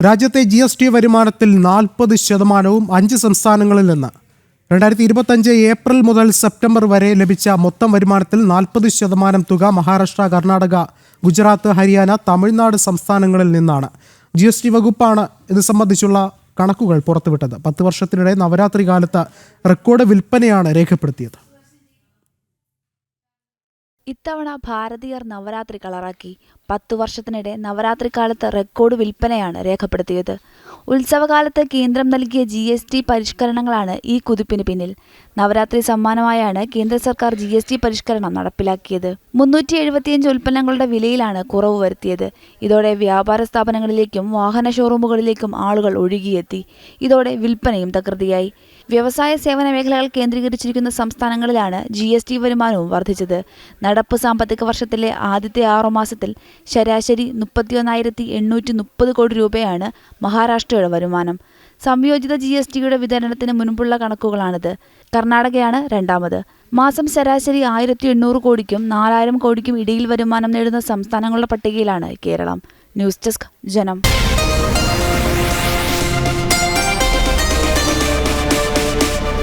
രാജ്യത്തെ GST വരുമാനത്തിൽ 40% 5 സംസ്ഥാനങ്ങളിൽ നിന്ന് 2025 ഏപ്രിൽ മുതൽ സെപ്റ്റംബർ വരെ ലഭിച്ച മൊത്തം വരുമാനത്തിൽ 40% തുക മഹാരാഷ്ട്ര, കർണാടക, ഗുജറാത്ത്, ഹരിയാന, തമിഴ്നാട് സംസ്ഥാനങ്ങളിൽ നിന്നാണ്. GST വകുപ്പാണ് ഇത് സംബന്ധിച്ചുള്ള കണക്കുകൾ പുറത്തുവിട്ടത്. 10 വർഷത്തിനിടെ നവരാത്രി കാലത്ത് റെക്കോർഡ് വിൽപ്പനയാണ് രേഖപ്പെടുത്തിയത്. ഇത്തവണ ഭാരതീയർ നവരാത്രി കളറാക്കി. 10 വർഷത്തിനിടെ നവരാത്രി കാലത്ത് റെക്കോർഡ് വിൽപ്പനയാണ് രേഖപ്പെടുത്തിയത്. ഉത്സവകാലത്ത് കേന്ദ്രം നൽകിയ GST പരിഷ്കരണങ്ങളാണ് ഈ കുതിപ്പിന് പിന്നിൽ. നവരാത്രി സമ്മാനമായാണ് കേന്ദ്ര സർക്കാർ GST പരിഷ്കരണം നടപ്പിലാക്കിയത്. 375 ഉൽപ്പന്നങ്ങളുടെ വിലയിലാണ് കുറവ് വരുത്തിയത്. ഇതോടെ വ്യാപാര സ്ഥാപനങ്ങളിലേക്കും വാഹന ഷോറൂമുകളിലേക്കും ആളുകൾ ഒഴുകിയെത്തി. ഇതോടെ വിൽപ്പനയും തകൃതിയായി. വ്യവസായ സേവന മേഖലകൾ കേന്ദ്രീകരിച്ചിരിക്കുന്ന സംസ്ഥാനങ്ങളിലാണ് GST വരുമാനവും വർദ്ധിച്ചത്. നടപ്പ് സാമ്പത്തിക വർഷത്തിലെ ആദ്യത്തെ 6 മാസത്തിൽ ശരാശരി 31,830 കോടി രൂപയാണ് മഹാരാഷ്ട്രയുടെ വരുമാനം. സംയോജിത GSTയുടെ വിതരണത്തിന് മുൻപുള്ള കണക്കുകളാണിത്. കർണാടകയാണ് രണ്ടാമത്. മാസം ശരാശരി 1,800 കോടിക്കും 4,000 കോടിക്കും ഇടയിൽ വരുമാനം നേടുന്ന സംസ്ഥാനങ്ങളുടെ പട്ടികയിലാണ് കേരളം. ന്യൂസ് ഡെസ്ക്, ജനം.